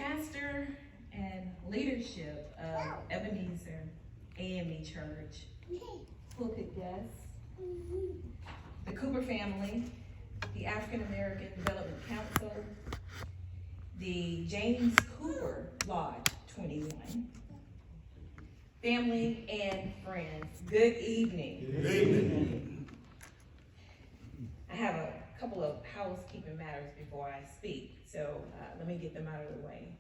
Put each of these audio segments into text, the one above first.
pastor and leadership of Ebenezer AME Church, pulpit guests, the Cooper family, the African American Development Council, the James Cooper Lodge 21, family and friends, good evening. Good evening. I have a couple of housekeeping matters before I speak, so let me get them out of the way.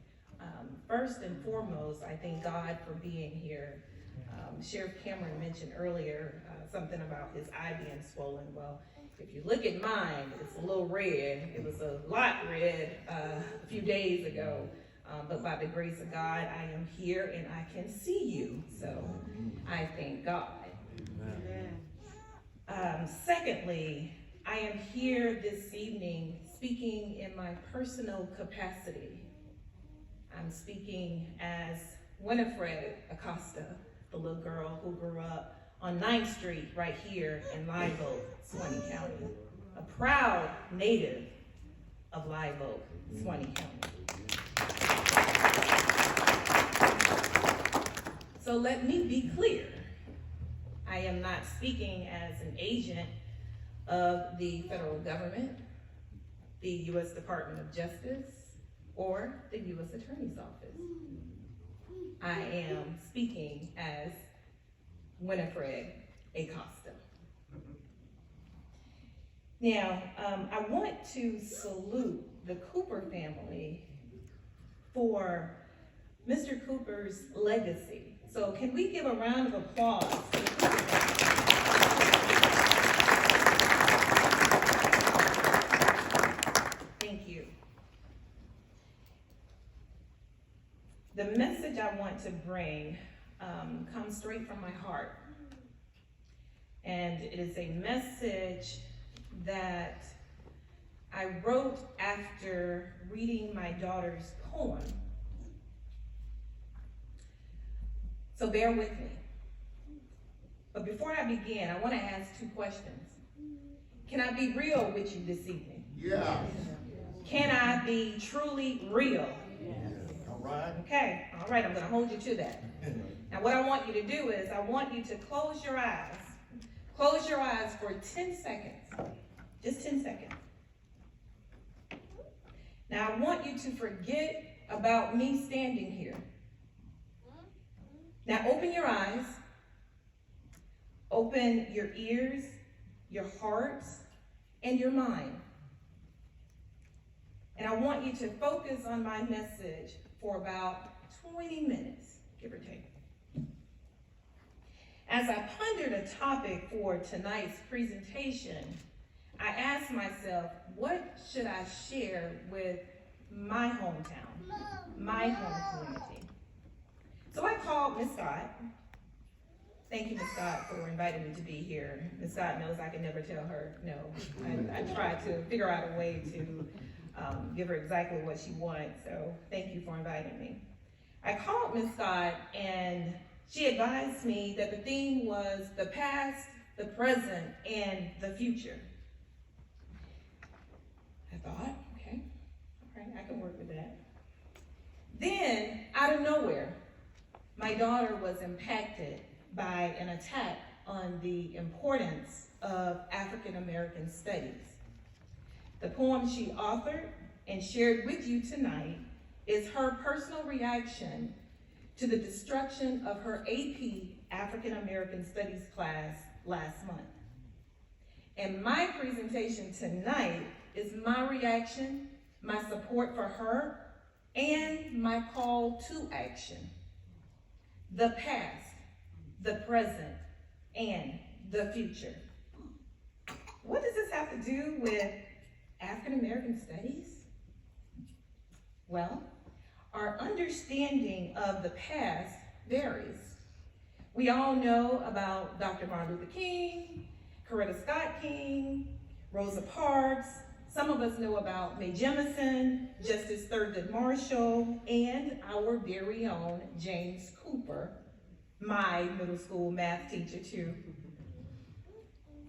First and foremost, I thank God for being here. Sheriff Cameron mentioned earlier something about his eye being swollen. Well, if you look at mine, it's a little red. It was a lot red a few days ago, but by the grace of God, I am here and I can see you. So I thank God. Secondly, I am here this evening speaking in my personal capacity. I'm speaking as Winifred Acosta, the little girl who grew up on 9th Street right here in Live Oak, Suwannee County, a proud native of Live Oak, Suwannee County. So let me be clear. I am not speaking as an agent of the federal government, the U.S. Department of Justice, or the U.S. Attorney's Office. I am speaking as Winifred Acosta. Now, I want to salute the Cooper family for Mr. Cooper's legacy. So can we give a round of applause to the Cooper family? Thank you. The message I want to bring comes straight from my heart. And it is a message that I wrote after reading my daughter's poem. So bear with me. But before I begin, I want to ask two questions. Can I be real with you this evening? Yeah. Can I be truly real? All right. Okay, all right, I'm gonna hold you to that. Now what I want you to do is, I want you to close your eyes. Close your eyes for 10 seconds, just 10 seconds. Now I want you to forget about me standing here. Now open your eyes, open your ears, your hearts, and your mind. And I want you to focus on my message for about 20 minutes, give or take. As I pondered a topic for tonight's presentation, I asked myself, what should I share with my hometown, my home community? So I called Ms. Scott. Thank you, Ms. Scott, for inviting me to be here. Ms. Scott knows I can never tell her no. I tried to figure out a way to give her exactly what she wants, so thank you for inviting me. I called Ms. Scott and she advised me that the theme was the past, the present, and the future. I thought, okay, all right, I can work with that. Then, out of nowhere, my daughter was impacted by an attack on the importance of African American studies. The poem she authored and shared with you tonight is her personal reaction to the destruction of her AP African American Studies class last month. And my presentation tonight is my reaction, my support for her, and my call to action. The past, the present, and the future. What does this have to do with African American studies? Well, our understanding of the past varies. We all know about Dr. Martin Luther King, Coretta Scott King, Rosa Parks. Some of us know about Mae Jemison, Justice Thurgood Marshall, and our very own James Cooper, my middle school math teacher too.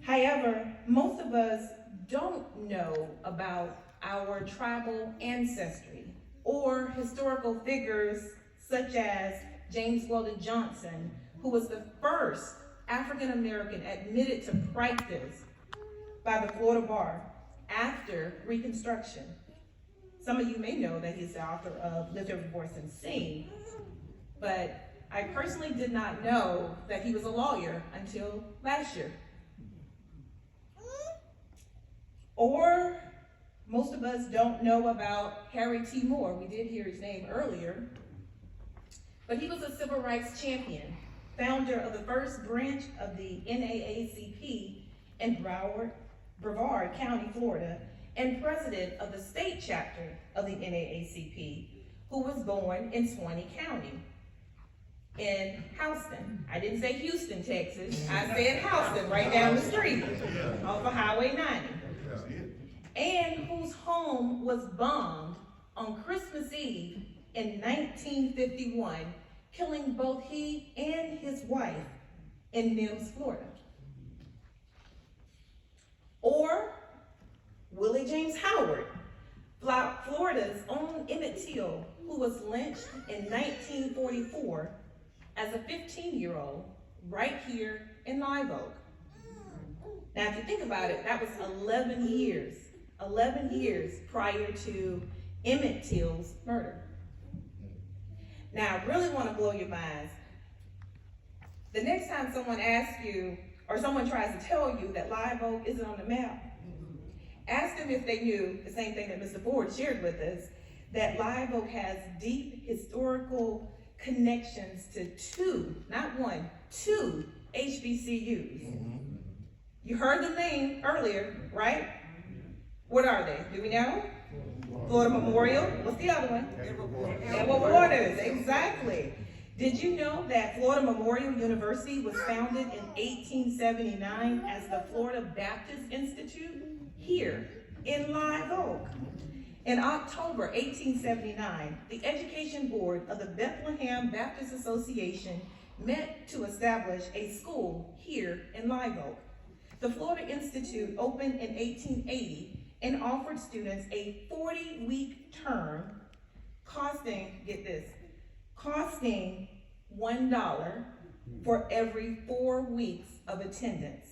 However, most of us don't know about our tribal ancestry or historical figures such as James Weldon Johnson, who was the first African American admitted to practice by the Florida Bar after Reconstruction. Some of you may know that he's the author of Lift Every Voice and Sing, but I personally did not know that he was a lawyer until last year. Or most of us don't know about Harry T. Moore. We did hear his name earlier, but he was a civil rights champion, founder of the first branch of the NAACP in Brevard County, Florida, and president of the state chapter of the NAACP, who was born in Suwannee County in Houston. I didn't say Houston, Texas. I said Houston, right down the street off of Highway 90. And whose home was bombed on Christmas Eve in 1951, killing both he and his wife in Mims, Florida. Or Willie James Howard, Florida's own Emmett Till, who was lynched in 1944 as a 15-year-old right here in Live Oak. Now, if you think about it, that was 11 years prior to Emmett Till's murder. Now, I really want to blow your minds. The next time someone asks you, or someone tries to tell you that Live Oak isn't on the map, ask them if they knew the same thing that Mr. Ford shared with us, that Live Oak has deep historical connections to two, not one, two HBCUs. You heard the name earlier, right? What are they? Do we know? Florida Memorial. What's the other one? Edward Waters. Exactly. Did you know that Florida Memorial University was founded in 1879 as the Florida Baptist Institute here in Live Oak? In October 1879, the Education Board of the Bethlehem Baptist Association met to establish a school here in Live Oak. The Florida Institute opened in 1880 and offered students a 40-week term costing, get this, costing $1 for every 4 weeks of attendance.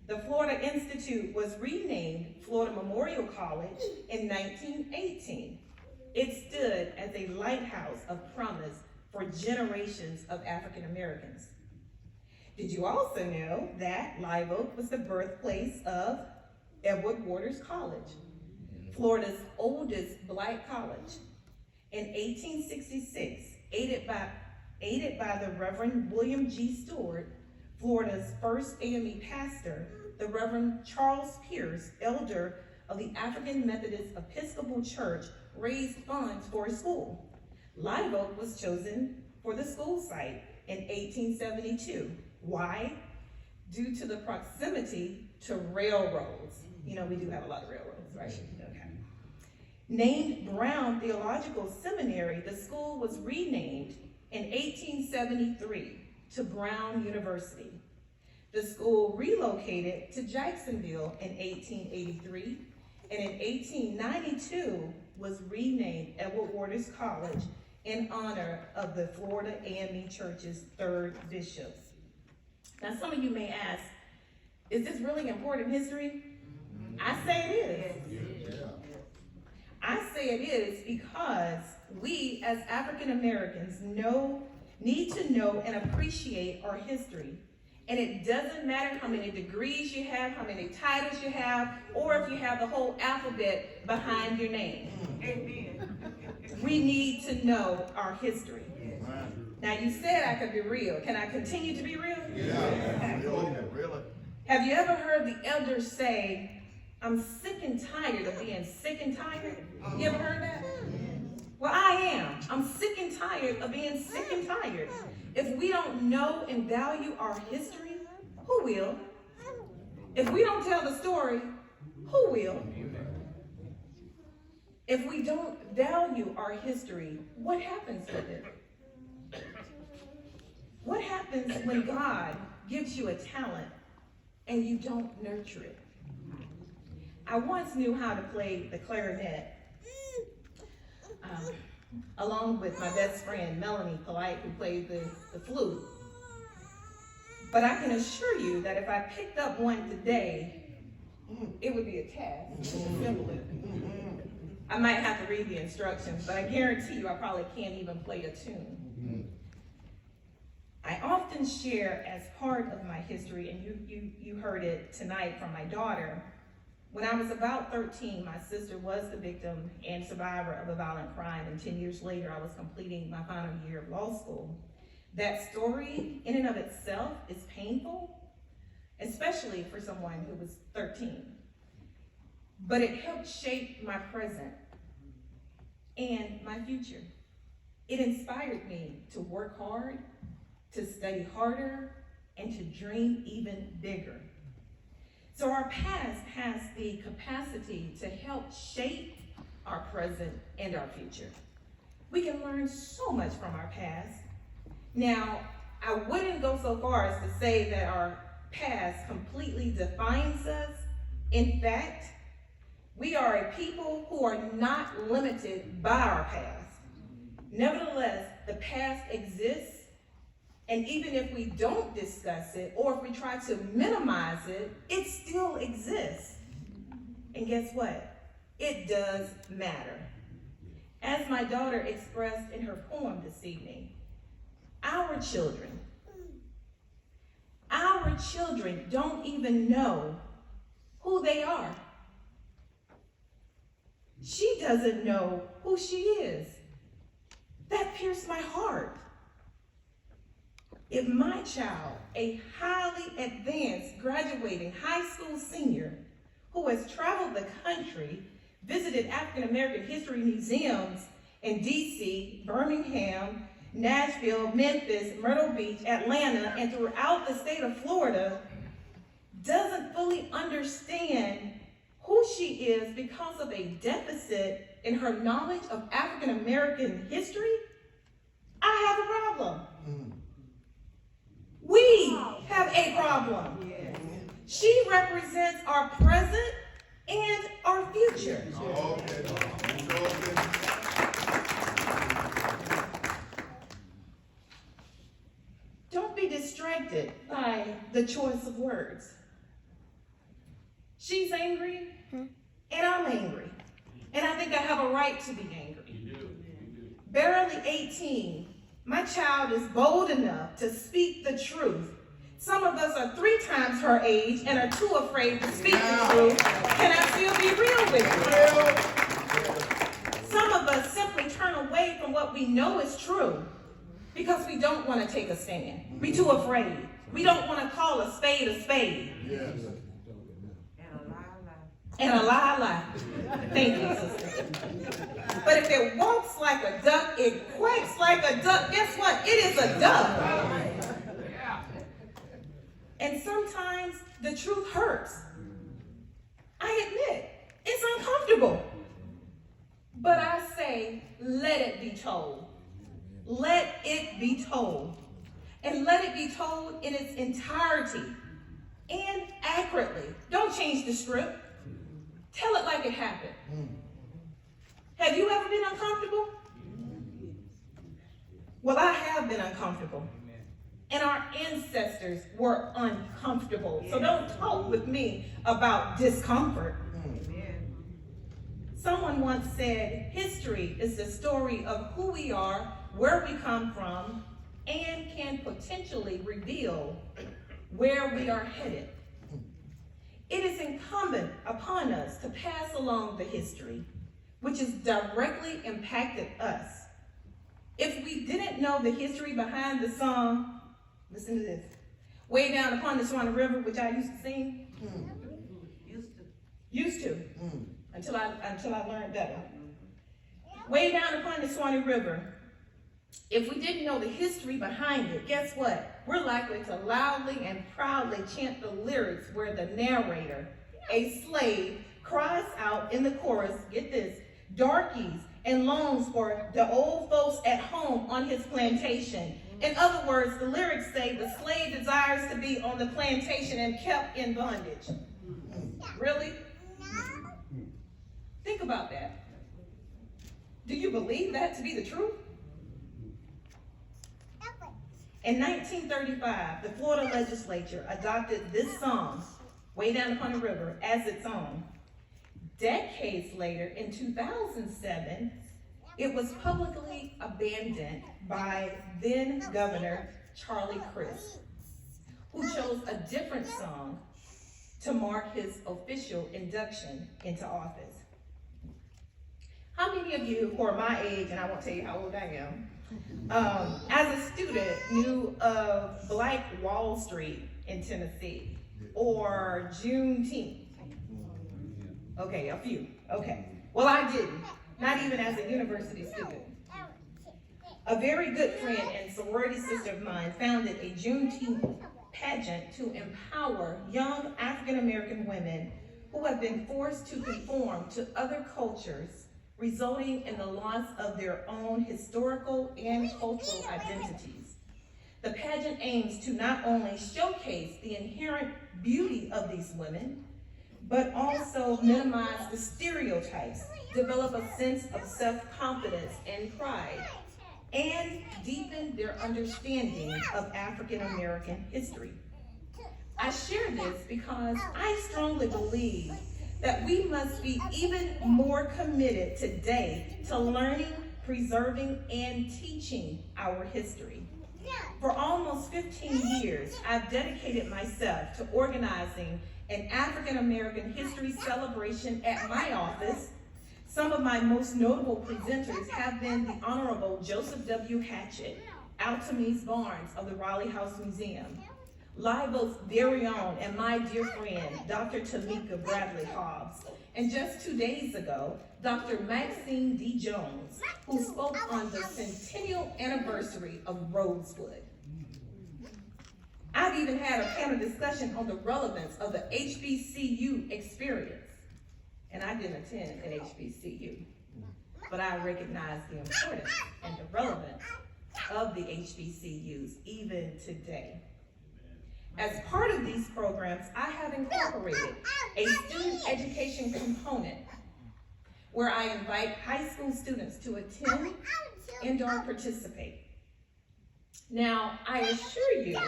The Florida Institute was renamed Florida Memorial College in 1918. It stood as a lighthouse of promise for generations of African Americans. Did you also know that Live Oak was the birthplace of Edward Waters College, Florida's oldest Black college? In 1866, aided by the Reverend William G. Stewart, Florida's first AME pastor, the Reverend Charles Pierce, elder of the African Methodist Episcopal Church, raised funds for a school. Live Oak was chosen for the school site in 1872. Why? Due to the proximity to railroads. You know, we do have a lot of railroads, right? Okay. Named Brown Theological Seminary, the school was renamed in 1873 to Brown University. The school relocated to Jacksonville in 1883, and in 1892 was renamed Edward Waters College in honor of the Florida AME Church's third bishops. Now, some of you may ask, is this really important history? I say it is. I say it is because we as African Americans need to know and appreciate our history. And it doesn't matter how many degrees you have, how many titles you have, or if you have the whole alphabet behind your name. Amen. We need to know our history. Now, you said I could be real. Can I continue to be real? Yeah. Really? Have you ever heard the elders say, I'm sick and tired of being sick and tired? You ever heard that? Well, I am. I'm sick and tired of being sick and tired. If we don't know and value our history, who will? If we don't tell the story, who will? If we don't value our history, what happens with it? What happens when God gives you a talent and you don't nurture it? I once knew how to play the clarinet. along with my best friend, Melanie Polite, who played the flute. But I can assure you that if I picked up one today, it would be a task to assemble it. I might have to read the instructions, but I guarantee you I probably can't even play a tune. I often share as part of my history, and you heard it tonight from my daughter. When I was about 13, my sister was the victim and survivor of a violent crime, and 10 years later, I was completing my final year of law school. That story, in and of itself, is painful, especially for someone who was 13. But it helped shape my present and my future. It inspired me to work hard, to study harder, and to dream even bigger. So our past has the capacity to help shape our present and our future. We can learn so much from our past. Now, I wouldn't go so far as to say that our past completely defines us. In fact, we are a people who are not limited by our past. Nevertheless, the past exists, and even if we don't discuss it, or if we try to minimize it, it still exists. And guess what? It does matter. As my daughter expressed in her poem this evening, our children don't even know who they are. She doesn't know who she is. That pierced my heart. If my child, a highly advanced graduating high school senior who has traveled the country, visited African American history museums in DC, Birmingham, Nashville, Memphis, Myrtle Beach, Atlanta, and throughout the state of Florida, doesn't fully understand who she is because of a deficit in her knowledge of African American history, I have a problem. We have a problem. She represents our present and our future. Don't be distracted by the choice of words. She's angry, and I'm angry. And I think I have a right to be angry. You do. Barely 18, my child is bold enough to speak the truth. Some of us are 3 times her age and are too afraid to speak the truth. Can I still be real with you? Some of us simply turn away from what we know is true because we don't want to take a stand. We're too afraid. We don't want to call a spade a spade. Yes. And a lie. Thank you, sister. But if it walks like a duck, it quacks like a duck, guess what? It is a duck. And sometimes the truth hurts. I admit, it's uncomfortable. But I say, let it be told. Let it be told. And let it be told in its entirety and accurately. Don't change the script. Tell it like it happened. Have you ever been uncomfortable? Well, I have been uncomfortable. And our ancestors were uncomfortable. So don't talk with me about discomfort. Someone once said, history is the story of who we are, where we come from, and can potentially reveal where we are headed. It is incumbent upon us to pass along the history, which has directly impacted us. If we didn't know the history behind the song, listen to this, Way Down Upon the Swanee River, which I used to sing. Used to. Until I learned better. Way Down Upon the Swanee River. If we didn't know the history behind it, guess what? We're likely to loudly and proudly chant the lyrics where the narrator, a slave, cries out in the chorus, get this, darkies, and longs for the old folks at home on his plantation. In other words, the lyrics say the slave desires to be on the plantation and kept in bondage. Really? Think about that. Do you believe that to be the truth? In 1935, the Florida legislature adopted this song, Way Down Upon the River, as its own. Decades later, in 2007, it was publicly abandoned by then Governor Charlie Crist, who chose a different song to mark his official induction into office. How many of you who are my age, and I won't tell you how old I am, as a student knew of Black Wall Street in Tennessee or Juneteenth? Okay, a few, okay. Well, I didn't, not even as a university student. A very good friend and sorority sister of mine founded a Juneteenth pageant to empower young African American women who have been forced to conform to other cultures, resulting in the loss of their own historical and cultural identities. The pageant aims to not only showcase the inherent beauty of these women, but also minimize the stereotypes, develop a sense of self-confidence and pride, and deepen their understanding of African American history. I share this because I strongly believe that we must be even more committed today to learning, preserving, and teaching our history. For almost 15 years, I've dedicated myself to organizing an African American history celebration at my office. Some of my most notable presenters have been the Honorable Joseph W. Hatchett, Altamise Barnes of the Raleigh House Museum, Live Oak's very own and my dear friend, Dr. Tamika Bradley Hobbs, and just 2 days ago, Dr. Maxine D. Jones, who spoke on the centennial anniversary of Rosewood. I've even had a panel discussion on the relevance of the HBCU experience, and I didn't attend an HBCU, but I recognize the importance and the relevance of the HBCUs even today. As part of these programs, I have incorporated a student education component where I invite high school students to attend and/or participate. Now, I assure you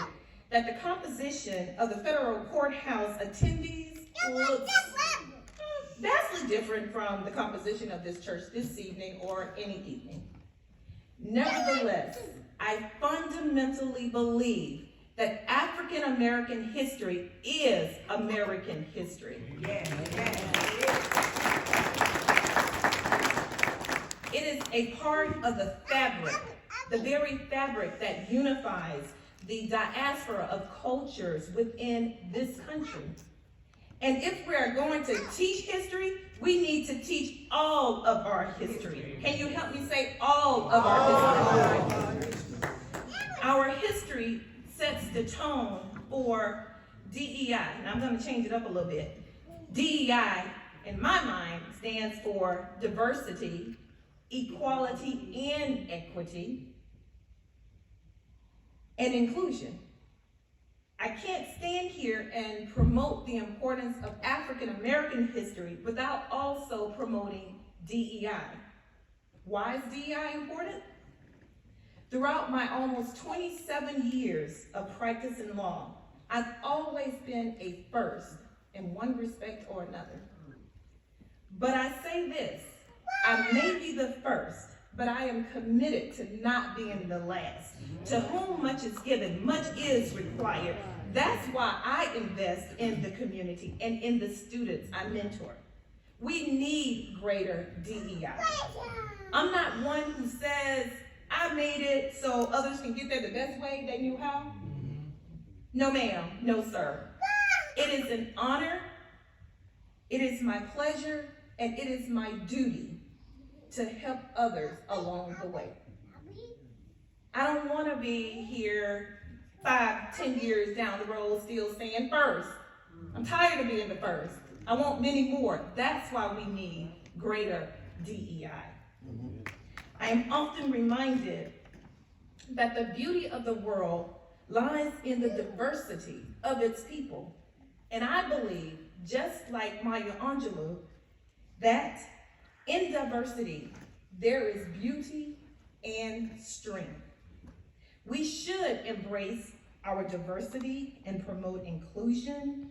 that the composition of the federal courthouse attendees looks vastly different from the composition of this church this evening or any evening. Nevertheless, I fundamentally believe that African American history is American history. It is a part of the fabric, the very fabric that unifies the diaspora of cultures within this country. And if we are going to teach history, we need to teach all of our history. Can you help me say all of our history? Our history sets the tone for DEI, and I'm going to change it up a little bit. DEI, in my mind, stands for diversity, equality, and equity, and inclusion. I can't stand here and promote the importance of African American history without also promoting DEI. Why is DEI important? Throughout my almost 27 years of practice in law, I've always been a first in one respect or another. But I say this, I may be the first, but I am committed to not being the last. To whom much is given, much is required. That's why I invest in the community and in the students I mentor. We need greater DEI. I'm not one who says, I made it so others can get there the best way they knew how. No ma'am, no sir. It is an honor, it is my pleasure, and it is my duty to help others along the way. I don't want to be here 5, 10 years down the road still saying first. I'm tired of being the first. I want many more. That's why we need greater DEI. I am often reminded that the beauty of the world lies in the diversity of its people. And I believe, just like Maya Angelou, that in diversity, there is beauty and strength. We should embrace our diversity and promote inclusion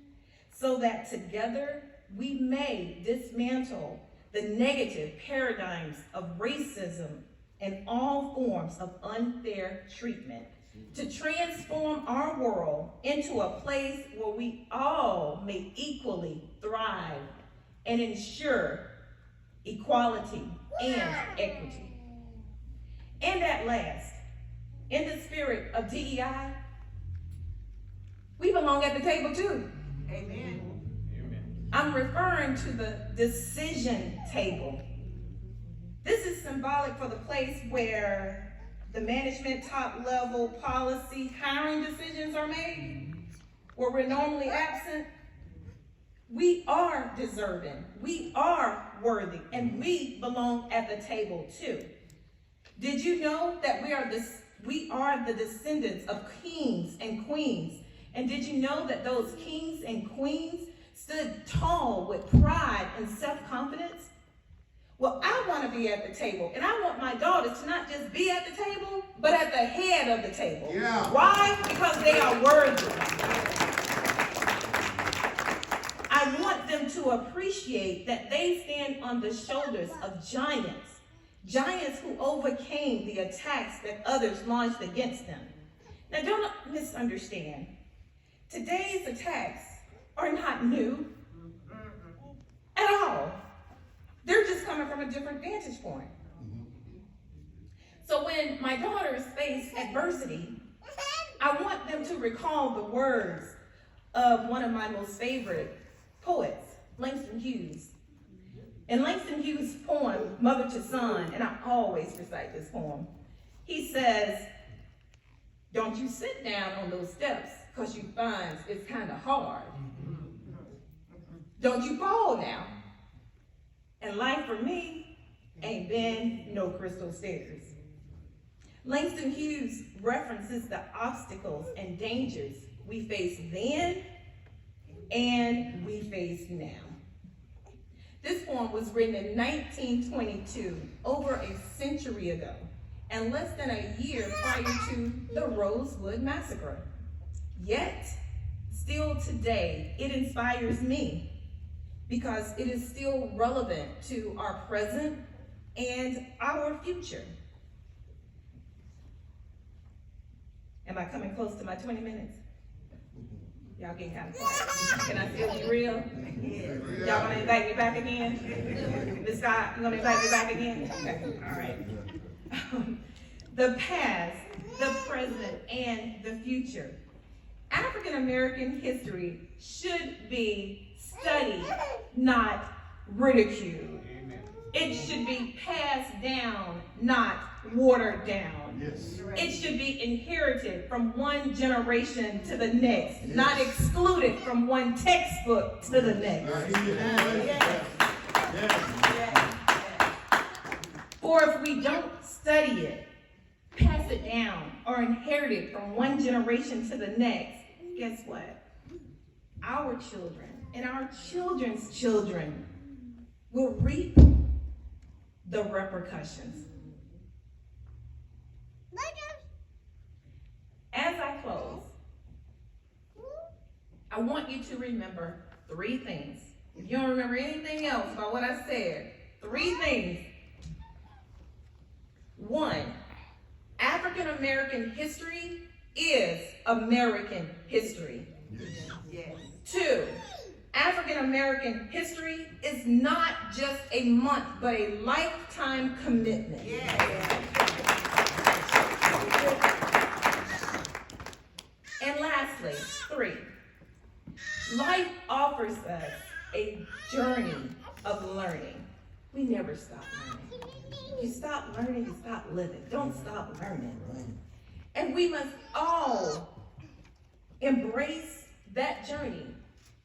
so that together we may dismantle the negative paradigms of racism and all forms of unfair treatment to transform our world into a place where we all may equally thrive and ensure equality and equity. And at last, in the spirit of DEI, we belong at the table too. Amen. I'm referring to the decision table. This is symbolic for the place where the management top level policy hiring decisions are made, where we're normally absent. We are deserving, we are worthy, and we belong at the table too. Did you know that we are the descendants of kings and queens? And did you know that those kings and queens stood tall with pride and self-confidence? Well, I want to be at the table, and I want my daughters to not just be at the table, but at the head of the table. Yeah. Why? Because they are worthy. I want them to appreciate that they stand on the shoulders of giants, giants who overcame the attacks that others launched against them. Now, don't misunderstand. Today's attacks are not new at all. They're just coming from a different vantage point. So when my daughters face adversity, I want them to recall the words of one of my most favorite poets, Langston Hughes. In Langston Hughes' poem, Mother to Son, and I always recite this poem, he says, "Don't you sit down on those steps because you find it's kind of hard. Don't you fall now. And life for me ain't been no crystal stairs." Langston Hughes references the obstacles and dangers we faced then and we face now. This poem was written in 1922, over a century ago, and less than a year prior to the Rosewood Massacre. Yet, still today, it inspires me because it is still relevant to our present and our future. Am I coming close to my 20 minutes? Y'all getting kind of quiet. Can I still be real? Y'all gonna invite me back again? Ms. Scott, you gonna invite me back again? Okay, all right. The past, the present, and the future. African American history should be studied, not ridiculed. It should be passed down, not watered down. Yes. It should be inherited from one generation to the next, not excluded from one textbook to the next. For if we don't study it, pass it down, or inherit it from one generation to the next, guess what? Our children and our children's children will reap the repercussions. As I close, I want you to remember 3 things. If you don't remember anything else about what I said, 3 things. 1, African American history is American history. Yes. 2, African American history is not just a month, but a lifetime commitment. And lastly, 3, life offers us a journey of learning. We never stop learning. You stop learning, you stop living. Don't stop learning. And we must all embrace that journey,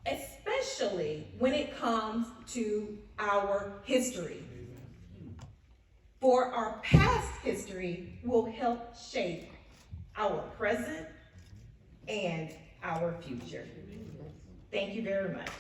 especially when it comes to our history. For our past history will help shape our present and our future. Thank you very much.